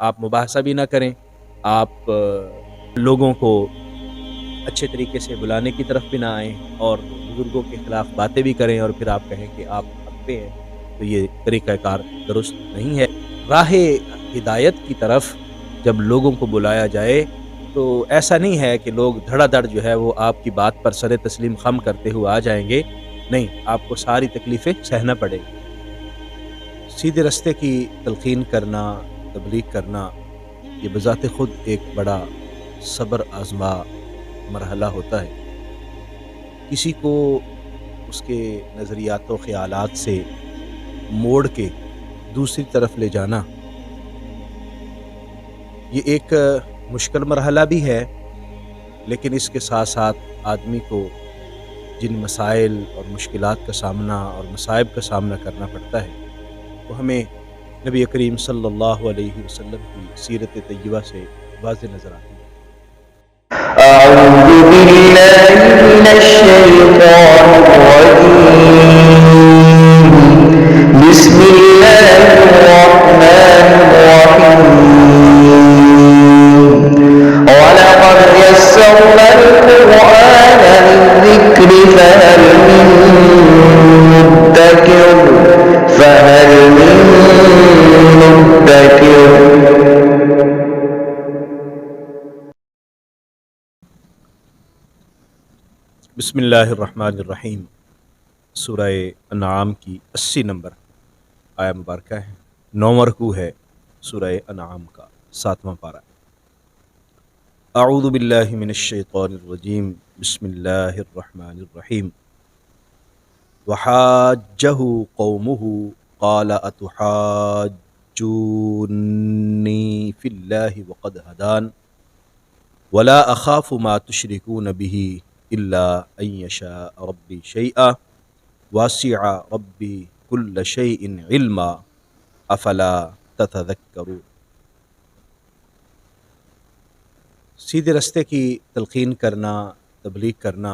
آپ مباحثہ بھی نہ کریں، آپ لوگوں کو اچھے طریقے سے بلانے کی طرف بھی نہ آئیں اور بزرگوں کے خلاف باتیں بھی کریں اور پھر آپ کہیں کہ آپ حق پہ ہیں، تو یہ طریقہ کار درست نہیں ہے۔ راہ ہدایت کی طرف جب لوگوں کو بلایا جائے تو ایسا نہیں ہے کہ لوگ دھڑا دھڑ جو ہے وہ آپ کی بات پر سر تسلیم خم کرتے ہوئے آ جائیں گے، نہیں، آپ کو ساری تکلیفیں سہنا پڑے گی۔ سیدھے راستے کی تلقین کرنا، تبلیغ کرنا، یہ بذات خود ایک بڑا صبر آزما مرحلہ ہوتا ہے۔ کسی کو اس کے نظریات و خیالات سے موڑ کے دوسری طرف لے جانا، یہ ایک مشکل مرحلہ بھی ہے، لیکن اس کے ساتھ ساتھ آدمی کو جن مسائل اور مشکلات کا سامنا اور مصائب کا سامنا کرنا پڑتا ہے وہ ہمیں نبی کریم صلی اللہ علیہ وسلم کی سیرت طیبہ سے واضح نظر آتی ہے۔ أعوذ بالله من الشيطان الرجيم بسم الله الرحمن الرحيم ولقد يسرنا القرآن للذكر فهل من مدكر بسم اللہ الرحمن الرحیم۔ سورہ انعام کی 80 نمبر آیہ مبارکہ ہے، 9واں رکوع ہے سورہ انعام کا 7واں پارہ۔ اعوذ باللہ من الشیطان الرجیم بسم اللہ الرحمن الرحیم۔ وحاجہ قومہ قال اتحاجونی فی اللہ وقد ہدان ولا اخاف ما تشرکون به الا ان یشاء ربی شیئا واسع ربی کل شیء علما افلا تتذکرون۔ سیدھے راستے کی تلقین کرنا، تبلیغ کرنا،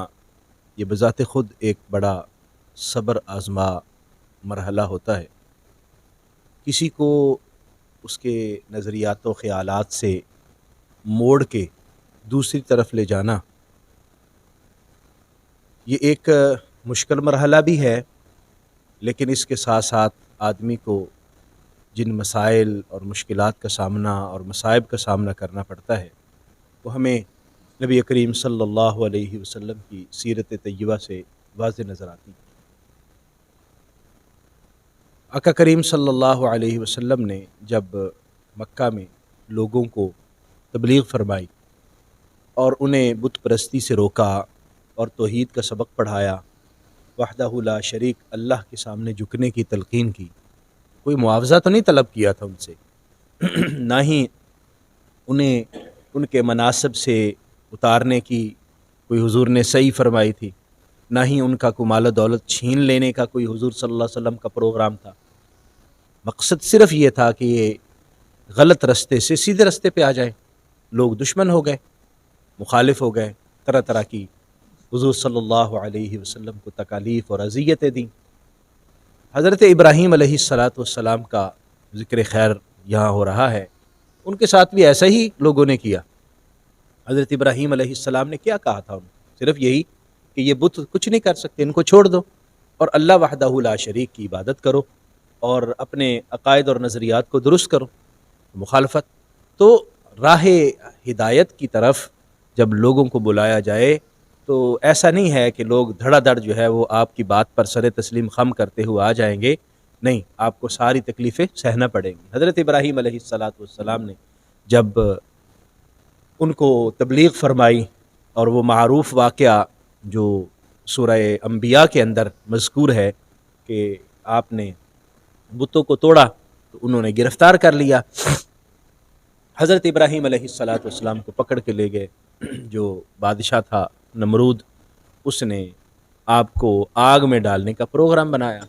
یہ بذات خود ایک بڑا صبر آزما مرحلہ ہوتا ہے۔ کسی کو اس کے نظریات و خیالات سے موڑ کے دوسری طرف لے جانا، یہ ایک مشکل مرحلہ بھی ہے، لیکن اس کے ساتھ ساتھ آدمی کو جن مسائل اور مشکلات کا سامنا اور مصائب کا سامنا کرنا پڑتا ہے وہ ہمیں نبی کریم صلی اللہ علیہ وسلم کی سیرت طیبہ سے واضح نظر آتی ہے۔ آقا کریم صلی اللہ علیہ وسلم نے جب مکہ میں لوگوں کو تبلیغ فرمائی اور انہیں بت پرستی سے روکا اور توحید کا سبق پڑھایا، وحدہ لا شریک اللہ کے سامنے جھکنے کی تلقین کی، کوئی معاوضہ تو نہیں طلب کیا تھا ان سے، نہ ہی انہیں ان کے مناصب سے اتارنے کی کوئی حضور نے صحیح فرمائی تھی، نہ ہی ان کا کوئی مال و دولت چھین لینے کا کوئی حضور صلی اللہ علیہ وسلم کا پروگرام تھا۔ مقصد صرف یہ تھا کہ یہ غلط رستے سے سیدھے رستے پہ آ جائیں۔ لوگ دشمن ہو گئے، مخالف ہو گئے، طرح طرح کی حضور صلی اللہ علیہ وسلم کو تکالیف اور اذیتیں دیں۔ حضرت ابراہیم علیہ السلام کا ذکر خیر یہاں ہو رہا ہے، ان کے ساتھ بھی ایسا ہی لوگوں نے کیا۔ حضرت ابراہیم علیہ السلام نے کیا کہا تھا ان کو؟ صرف یہی کہ یہ بت کچھ نہیں کر سکتے، ان کو چھوڑ دو اور اللہ وحدہ لا شریک کی عبادت کرو اور اپنے عقائد اور نظریات کو درست کرو۔ مخالفت تو راہ ہدایت کی طرف جب لوگوں کو بلایا جائے تو ایسا نہیں ہے کہ لوگ دھڑا دھڑ جو ہے وہ آپ کی بات پر سر تسلیم خم کرتے ہوئے آ جائیں گے، نہیں، آپ کو ساری تکلیفیں سہنا پڑیں گی۔ حضرت ابراہیم علیہ السلام نے جب ان کو تبلیغ فرمائی اور وہ معروف واقعہ جو سورہ انبیاء کے اندر مذکور ہے کہ آپ نے بتوں کو توڑا تو انہوں نے گرفتار کر لیا، حضرت ابراہیم علیہ السلام کو پکڑ کے لے گئے۔ جو بادشاہ تھا نمرود، اس نے آپ کو آگ میں ڈالنے کا پروگرام بنایا،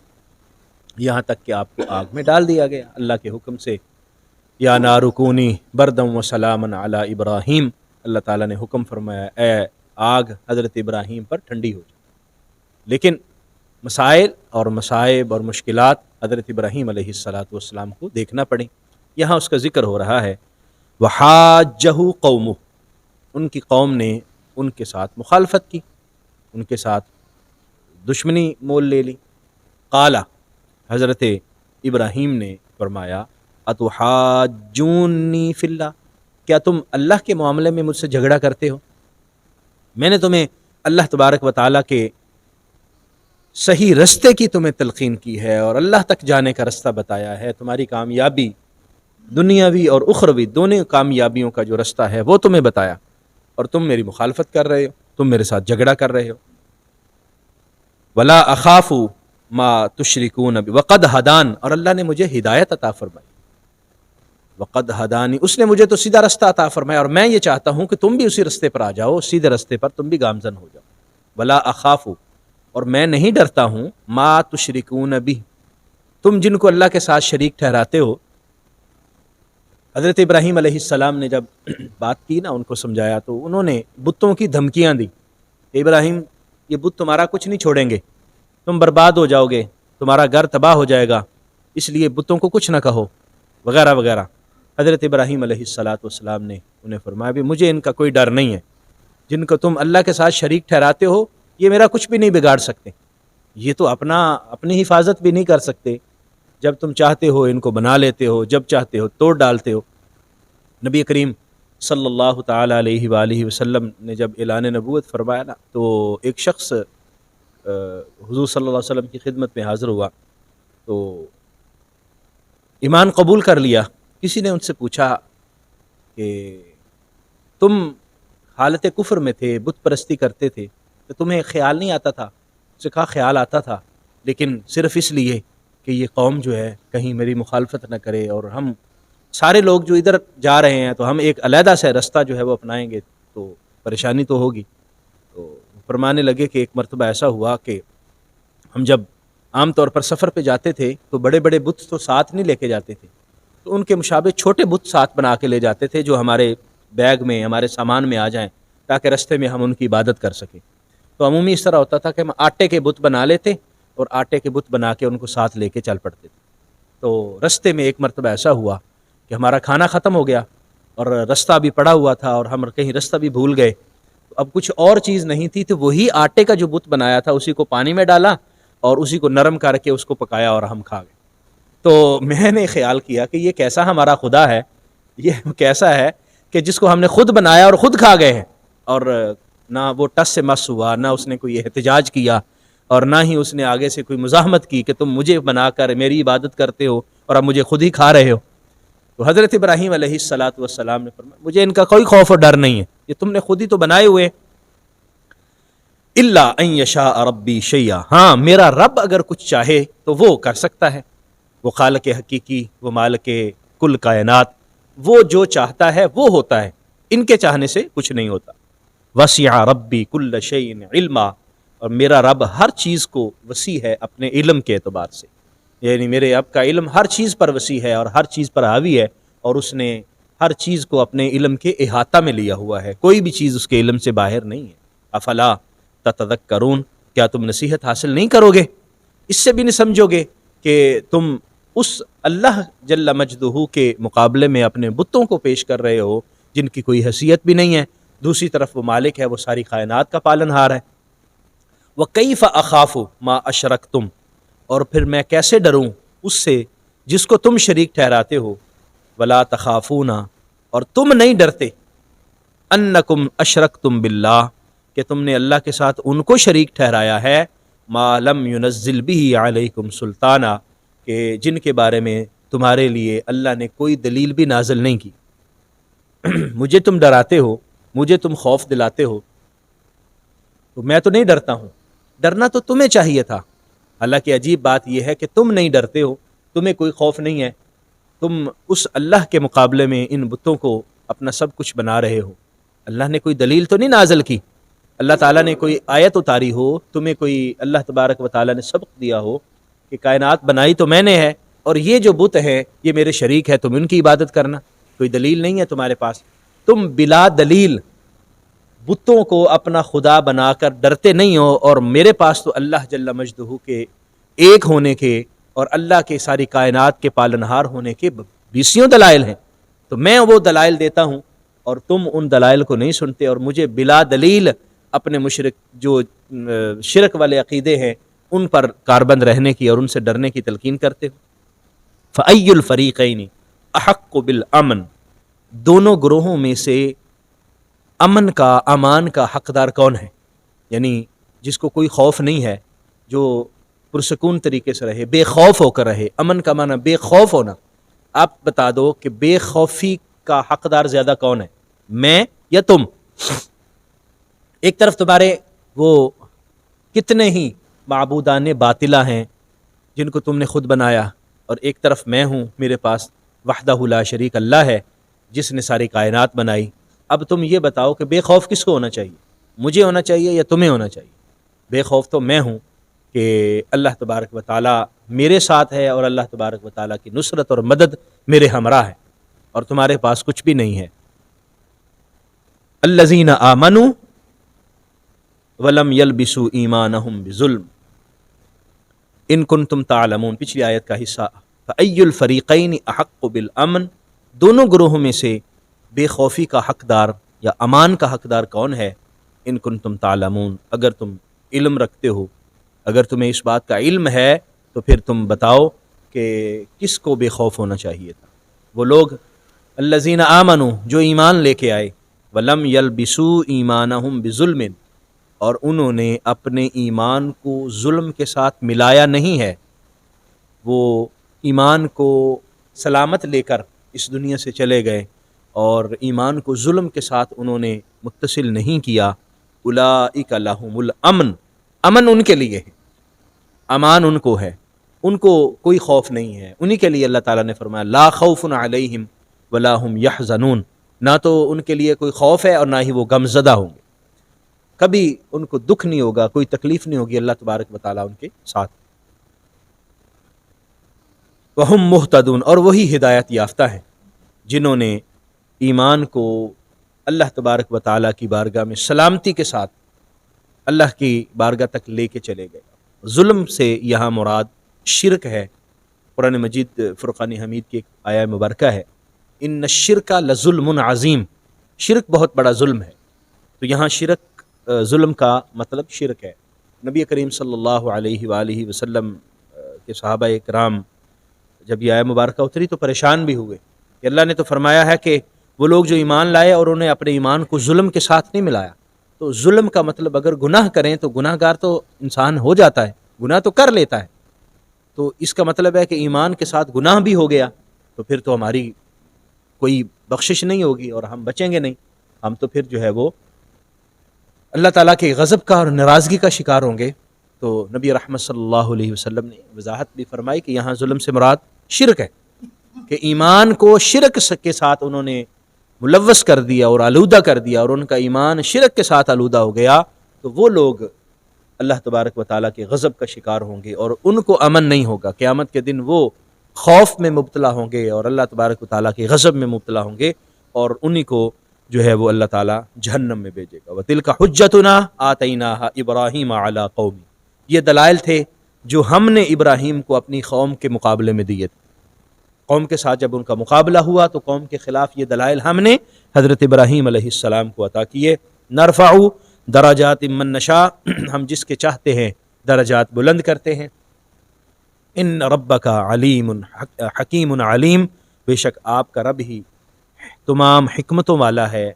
یہاں تک کہ آپ کو آگ میں ڈال دیا گیا اللہ کے حکم سے۔ یا نار کونی بردم و سلاما علی ابراہیم، اللہ تعالیٰ نے حکم فرمایا اے آگ حضرت ابراہیم پر ٹھنڈی ہو جائے۔ لیکن مسائل اور مصائب اور مشکلات حضرت ابراہیم علیہ السلام کو دیکھنا پڑیں۔ یہاں اس کا ذکر ہو رہا ہے وحاجہ قومہ، ان کی قوم نے ان کے ساتھ مخالفت کی، ان کے ساتھ دشمنی مول لے لی۔ قال، حضرت ابراہیم نے فرمایا اتحاجونی فی اللہ، کیا تم اللہ کے معاملے میں مجھ سے جھگڑا کرتے ہو؟ میں نے تمہیں اللہ تبارک و تعالیٰ کے صحیح رستے کی تمہیں تلقین کی ہے اور اللہ تک جانے کا رستہ بتایا ہے، تمہاری کامیابی دنیاوی اور اخروی دونوں کامیابیوں کا جو رستہ ہے وہ تمہیں بتایا، اور تم میری مخالفت کر رہے ہو، تم میرے ساتھ جھگڑا کر رہے ہو۔ ولا اخاف ما تشرکون بی، وقد ہدان، اور اللہ نے مجھے ہدایت عطا فرمائی، وقد ہدانی، اس نے مجھے تو سیدھا رستہ عطا فرمایا، اور میں یہ چاہتا ہوں کہ تم بھی اسی رستے پر آ جاؤ، سیدھے رستے پر تم بھی گامزن ہو جاؤ۔ ولا اخاف، اور میں نہیں ڈرتا ہوں، ما تشرکون بی، تم جن کو اللہ کے ساتھ شریک ٹھہراتے ہو۔ حضرت ابراہیم علیہ السلام نے جب بات کی نا، ان کو سمجھایا، تو انہوں نے بتوں کی دھمکیاں دی کہ ابراہیم یہ بت تمہارا کچھ نہیں چھوڑیں گے، تم برباد ہو جاؤ گے، تمہارا گھر تباہ ہو جائے گا، اس لیے بتوں کو کچھ نہ کہو، وغیرہ وغیرہ۔ حضرت ابراہیم علیہ السلام نے انہیں فرمایا بھی مجھے ان کا کوئی ڈر نہیں ہے، جن کو تم اللہ کے ساتھ شریک ٹھہراتے ہو یہ میرا کچھ بھی نہیں بگاڑ سکتے، یہ تو اپنی حفاظت بھی نہیں کر سکتے، جب تم چاہتے ہو ان کو بنا لیتے ہو، جب چاہتے ہو توڑ ڈالتے ہو۔ نبی کریم صلی اللہ تعالی علیہ وآلہ وسلم نے جب اعلان نبوت فرمایا نا، تو ایک شخص حضور صلی اللہ علیہ وسلم کی خدمت میں حاضر ہوا، تو ایمان قبول کر لیا۔ کسی نے ان سے پوچھا کہ تم حالت کفر میں تھے، بت پرستی کرتے تھے، تو تمہیں خیال نہیں آتا تھا؟ اس سے کہا خیال آتا تھا، لیکن صرف اس لیے کہ یہ قوم جو ہے کہیں میری مخالفت نہ کرے، اور ہم سارے لوگ جو ادھر جا رہے ہیں تو ہم ایک علیحدہ سے رستہ جو ہے وہ اپنائیں گے تو پریشانی تو ہوگی۔ تو فرمانے لگے کہ ایک مرتبہ ایسا ہوا کہ ہم جب عام طور پر سفر پہ جاتے تھے تو بڑے بڑے بت تو ساتھ نہیں لے کے جاتے تھے، تو ان کے مشابہ چھوٹے بت ساتھ بنا کے لے جاتے تھے جو ہمارے بیگ میں، ہمارے سامان میں آ جائیں، تاکہ رستے میں ہم ان کی عبادت کر سکیں۔ تو عمومی اس طرح ہوتا تھا کہ ہم آٹے کے بت بنا لیتے اور آٹے کے بت بنا کے ان کو ساتھ لے کے چل پڑتے تھے۔ تو رستے میں ایک مرتبہ ایسا ہوا کہ ہمارا کھانا ختم ہو گیا اور رستہ بھی پڑا ہوا تھا، اور ہم کہیں رستہ بھی بھول گئے، تو اب کچھ اور چیز نہیں تھی، تو وہی آٹے کا جو بت بنایا تھا اسی کو پانی میں ڈالا اور اسی کو نرم کر کے اس کو پکایا اور ہم کھا گئے۔ تو میں نے خیال کیا کہ یہ کیسا ہمارا خدا ہے، یہ کیسا ہے کہ جس کو ہم نے خود بنایا اور خود کھا گئے ہیں، اور نہ وہ ٹس سے مس ہوا، نہ اس نے کوئی احتجاج کیا، اور نہ ہی اس نے آگے سے کوئی مزاحمت کی کہ تم مجھے بنا کر میری عبادت کرتے ہو اور اب مجھے خود ہی کھا رہے ہو۔ تو حضرت ابراہیم علیہ السلام نے فرمایا مجھے ان کا کوئی خوف اور ڈر نہیں ہے، یہ تم نے خود ہی تو بنائے ہوئے۔ الا ان یشاء ربی شیئا، ہاں میرا رب اگر کچھ چاہے تو وہ کر سکتا ہے، وہ خالق حقیقی، وہ مالک کل کائنات، وہ جو چاہتا ہے وہ ہوتا ہے، ان کے چاہنے سے کچھ نہیں ہوتا۔ وسع ربی کل شیء علما، اور میرا رب ہر چیز کو وسیع ہے اپنے علم کے اعتبار سے، یعنی میرے رب کا علم ہر چیز پر وسیع ہے اور ہر چیز پر حاوی ہے، اور اس نے ہر چیز کو اپنے علم کے احاطہ میں لیا ہوا ہے، کوئی بھی چیز اس کے علم سے باہر نہیں ہے۔ افلا تتذکرون، کیا تم نصیحت حاصل نہیں کرو گے؟ اس سے بھی نہیں سمجھو گے کہ تم اس اللہ جل مجدہ کے مقابلے میں اپنے بتوں کو پیش کر رہے ہو جن کی کوئی حیثیت بھی نہیں ہے، دوسری طرف وہ مالک ہے، وہ ساری کائنات کا پالن ہار ہے۔ وَكَيْفَ أَخَافُ مَا أَشْرَكْتُمْ، اور پھر میں کیسے ڈروں اس سے جس کو تم شریک ٹھہراتے ہو۔ وَلَا تَخَافُونَ، اور تم نہیں ڈرتے، أَنَّكُمْ أَشْرَكْتُمْ بِاللَّهِ، کہ تم نے اللہ کے ساتھ ان کو شریک ٹھہرایا ہے، مَا لَمْ يُنَزِّلْ بِهِ عَلَيْكُمْ سُلْطَانًا، کہ جن کے بارے میں تمہارے لیے اللہ نے کوئی دلیل بھی نازل نہیں کی۔ مجھے تم ڈراتے ہو، مجھے تم خوف دلاتے ہو، تو میں تو نہیں ڈرتا ہوں، ڈرنا تو تمہیں چاہیے تھا۔ حالانکہ عجیب بات یہ ہے کہ تم نہیں ڈرتے ہو، تمہیں کوئی خوف نہیں ہے، تم اس اللہ کے مقابلے میں ان بتوں کو اپنا سب کچھ بنا رہے ہو۔ اللہ نے کوئی دلیل تو نہیں نازل کی، اللہ تعالیٰ نے کوئی آیت اتاری ہو، تمہیں کوئی اللہ تبارک و تعالیٰ نے سبق دیا ہو کہ کائنات بنائی تو میں نے ہے، اور یہ جو بت ہیں یہ میرے شریک ہے، تم ان کی عبادت کرنا، کوئی دلیل نہیں ہے تمہارے پاس۔ تم بلا دلیل بتوں کو اپنا خدا بنا کر ڈرتے نہیں ہو، اور میرے پاس تو اللہ جل مجدہ کے ایک ہونے کے اور اللہ کے ساری کائنات کے پالنہار ہونے کے بیسیوں دلائل ہیں۔ تو میں وہ دلائل دیتا ہوں اور تم ان دلائل کو نہیں سنتے اور مجھے بلا دلیل اپنے مشرک جو شرک والے عقیدے ہیں ان پر کاربند رہنے کی اور ان سے ڈرنے کی تلقین کرتے ہو۔ فَأَيُّ الْفَرِيقَيْنِ أَحَقُّ بِالْأَمْنِ، دونوں گروہوں میں سے امن کا، امان کا حقدار کون ہے؟ یعنی جس کو کوئی خوف نہیں ہے، جو پرسکون طریقے سے رہے، بے خوف ہو کر رہے۔ امن کا معنی بے خوف ہونا۔ آپ بتا دو کہ بے خوفی کا حقدار زیادہ کون ہے، میں یا تم؟ ایک طرف تمہارے وہ کتنے ہی معبودان باطلہ ہیں جن کو تم نے خود بنایا، اور ایک طرف میں ہوں، میرے پاس وحدہ لا شریک اللہ ہے جس نے ساری کائنات بنائی۔ اب تم یہ بتاؤ کہ بے خوف کس کو ہونا چاہیے، مجھے ہونا چاہیے یا تمہیں ہونا چاہیے؟ بے خوف تو میں ہوں کہ اللہ تبارک و تعالیٰ میرے ساتھ ہے اور اللہ تبارک و تعالیٰ کی نصرت اور مدد میرے ہمراہ ہے، اور تمہارے پاس کچھ بھی نہیں ہے۔ الذین آمنوا ولم یلبسوا ایمانہم بظلم ان کنتم تعلمون، پچھلی آیت کا حصہ۔ فأی الفریقین احق بالامن، دونوں گروہوں میں سے بے خوفی کا حقدار یا امان کا حقدار کون ہے؟ ان کنتم تعلمون، اگر تم علم رکھتے ہو، اگر تمہیں اس بات کا علم ہے تو پھر تم بتاؤ کہ کس کو بے خوف ہونا چاہیے تھا۔ وہ لوگ الذین آمنوا، جو ایمان لے کے آئے، ولم یلبسوا ایمانہم بظلم، اور انہوں نے اپنے ایمان کو ظلم کے ساتھ ملایا نہیں ہے۔ وہ ایمان کو سلامت لے کر اس دنیا سے چلے گئے اور ایمان کو ظلم کے ساتھ انہوں نے متصل نہیں کیا۔ اولئک لہم الامن، امن ان کے لیے ہے، امان ان کو ہے، ان کو کوئی خوف نہیں ہے۔ انہی کے لیے اللہ تعالیٰ نے فرمایا لا خوف علیہم ولا هم یحزنون، نہ تو ان کے لیے کوئی خوف ہے اور نہ ہی وہ غم زدہ ہوں گے، کبھی ان کو دکھ نہیں ہوگا، کوئی تکلیف نہیں ہوگی، اللہ تبارک و تعالیٰ ان کے ساتھ۔ وہم مہتدون، اور وہی ہدایت یافتہ ہیں جنہوں نے ایمان کو اللہ تبارک و تعالیٰ کی بارگاہ میں سلامتی کے ساتھ اللہ کی بارگاہ تک لے کے چلے گئے۔ ظلم سے یہاں مراد شرک ہے۔ قرآن مجید فرقان حمید کی ایک آیہ مبارکہ ہے، ان الشرک لظلم عظیم، شرک بہت بڑا ظلم ہے۔ تو یہاں شرک، ظلم کا مطلب شرک ہے۔ نبی کریم صلی اللہ علیہ وآلہ وسلم کے صحابہ کرام جب یہ آیہ مبارکہ اتری تو پریشان بھی ہوئے کہ اللہ نے تو فرمایا ہے کہ وہ لوگ جو ایمان لائے اور انہیں اپنے ایمان کو ظلم کے ساتھ نہیں ملایا۔ تو ظلم کا مطلب اگر گناہ کریں تو گناہ گار تو انسان ہو جاتا ہے، گناہ تو کر لیتا ہے، تو اس کا مطلب ہے کہ ایمان کے ساتھ گناہ بھی ہو گیا تو پھر تو ہماری کوئی بخشش نہیں ہوگی اور ہم بچیں گے نہیں، ہم تو پھر جو ہے وہ اللہ تعالیٰ کے غضب کا اور ناراضگی کا شکار ہوں گے۔ تو نبی رحمت صلی اللہ علیہ وسلم نے وضاحت بھی فرمائی کہ یہاں ظلم سے مراد شرک ہے، کہ ایمان کو شرک کے ساتھ انہوں نے ملوث کر دیا اور آلودہ کر دیا، اور ان کا ایمان شرک کے ساتھ آلودہ ہو گیا، تو وہ لوگ اللہ تبارک و تعالیٰ کے غضب کا شکار ہوں گے اور ان کو امن نہیں ہوگا۔ قیامت کے دن وہ خوف میں مبتلا ہوں گے اور اللہ تبارک و تعالیٰ کے غضب میں مبتلا ہوں گے، اور انہی کو جو ہے وہ اللہ تعالیٰ جہنم میں بھیجے گا۔ وَتِلْكَ حُجَّتُنَا آتَيْنَاهَا إِبْرَاهِيمَ عَلَىٰ قَوْمِ، یہ دلائل تھے جو ہم نے ابراہیم کو اپنی قوم کے مقابلے میں دیے تھے۔ قوم کے ساتھ جب ان کا مقابلہ ہوا تو قوم کے خلاف یہ دلائل ہم نے حضرت ابراہیم علیہ السلام کو عطا کیے۔ نرفع درجات من نشاء، ہم جس کے چاہتے ہیں درجات بلند کرتے ہیں۔ ان ربک علیم حکیم علیم، بے شک آپ کا رب ہی تمام حکمتوں والا ہے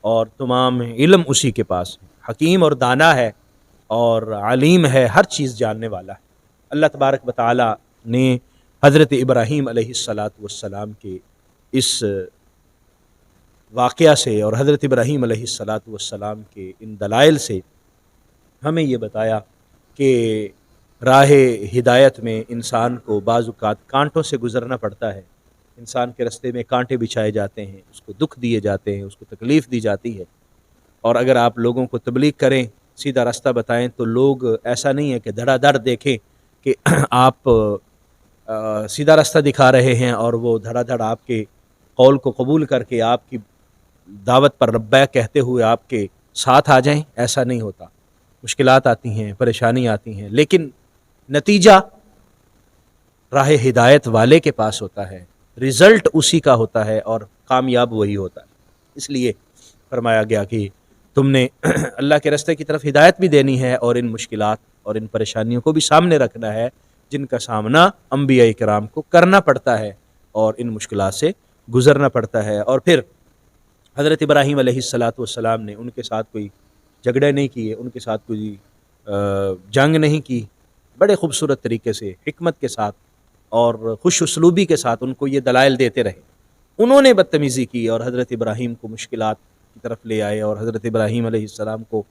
اور تمام علم اسی کے پاس ہے، حکیم اور دانا ہے اور علیم ہے، ہر چیز جاننے والا ہے۔ اللہ تبارک و تعالی نے حضرت ابراہیم علیہ السلام کے اس واقعہ سے اور حضرت ابراہیم علیہ السلام کے ان دلائل سے ہمیں یہ بتایا کہ راہ ہدایت میں انسان کو بعض اوقات کانٹوں سے گزرنا پڑتا ہے، انسان کے رستے میں کانٹے بچھائے جاتے ہیں، اس کو دکھ دیے جاتے ہیں، اس کو تکلیف دی جاتی ہے، اور اگر آپ لوگوں کو تبلیغ کریں، سیدھا راستہ بتائیں، تو لوگ ایسا نہیں ہے کہ دھڑا دھڑ دیکھیں کہ آپ سیدھا راستہ دکھا رہے ہیں اور وہ دھڑا دھڑ آپ کے قول کو قبول کر کے آپ کی دعوت پر لبیک کہتے ہوئے آپ کے ساتھ آ جائیں، ایسا نہیں ہوتا۔ مشکلات آتی ہیں، پریشانی آتی ہیں، لیکن نتیجہ راہ ہدایت والے کے پاس ہوتا ہے، رزلٹ اسی کا ہوتا ہے اور کامیاب وہی ہوتا ہے۔ اس لیے فرمایا گیا کہ تم نے اللہ کے راستے کی طرف ہدایت بھی دینی ہے اور ان مشکلات اور ان پریشانیوں کو بھی سامنے رکھنا ہے جن کا سامنا انبیاء کرام کو کرنا پڑتا ہے اور ان مشکلات سے گزرنا پڑتا ہے۔ اور پھر حضرت ابراہیم علیہ السلام نے ان کے ساتھ کوئی جھگڑے نہیں کیے، ان کے ساتھ کوئی جنگ نہیں کی، بڑے خوبصورت طریقے سے حکمت کے ساتھ اور خوش اسلوبی کے ساتھ ان کو یہ دلائل دیتے رہے۔ انہوں نے بدتمیزی کی اور حضرت ابراہیم کو مشکلات کی طرف لے آئے اور حضرت ابراہیم علیہ السلام کو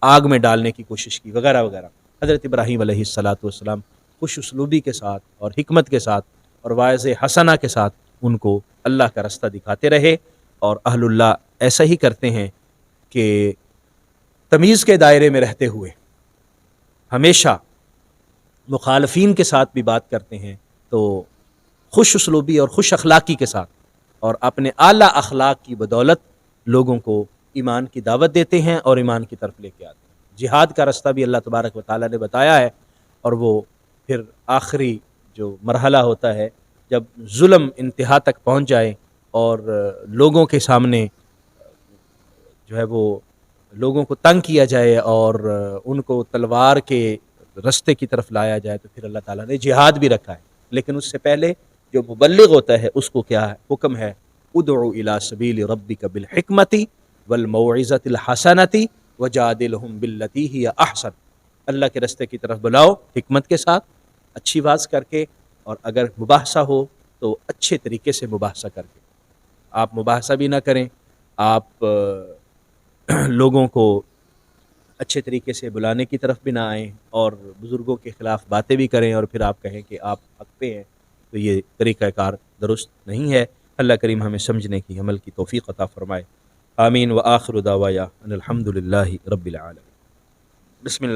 آگ میں ڈالنے کی کوشش کی وغیرہ وغیرہ۔ حضرت ابراہیم علیہ السلام خوش اسلوبی کے ساتھ اور حکمت کے ساتھ اور واعظ حسنہ کے ساتھ ان کو اللہ کا راستہ دکھاتے رہے، اور اہل اللہ ایسا ہی کرتے ہیں کہ تمیز کے دائرے میں رہتے ہوئے ہمیشہ مخالفین کے ساتھ بھی بات کرتے ہیں تو خوش اسلوبی اور خوش اخلاقی کے ساتھ، اور اپنے اعلیٰ اخلاق کی بدولت لوگوں کو ایمان کی دعوت دیتے ہیں اور ایمان کی طرف لے کے آتے ہیں۔ جہاد کا راستہ بھی اللہ تبارک و تعالیٰ نے بتایا ہے، اور وہ پھر آخری جو مرحلہ ہوتا ہے جب ظلم انتہا تک پہنچ جائے اور لوگوں کے سامنے جو ہے وہ لوگوں کو تنگ کیا جائے اور ان کو تلوار کے رستے کی طرف لایا جائے، تو پھر اللہ تعالیٰ نے جہاد بھی رکھا ہے۔ لیکن اس سے پہلے جو مبلغ ہوتا ہے اس کو کیا ہے حکم ہے، ادعو الی سبیل ربک بالحکمۃ والموعظۃ الحسنۃ وجادلہم باللتی ہی احسن۔ اللہ کے راستے کی طرف بلاؤ حکمت کے ساتھ، اچھی بات کر کے، اور اگر مباحثہ ہو تو اچھے طریقے سے مباحثہ کر کے۔ آپ مباحثہ بھی نہ کریں، آپ لوگوں کو اچھے طریقے سے بلانے کی طرف بھی نہ آئیں، اور بزرگوں کے خلاف باتیں بھی کریں اور پھر آپ کہیں کہ آپ حق پہ ہیں، تو یہ طریقہ کار درست نہیں ہے۔ اللہ کریم ہمیں سمجھنے کی، عمل کی توفیق عطا فرمائے۔ آمین۔ وآخر دعوایا ان الحمد للہ رب العالمین۔ بسم اللہ۔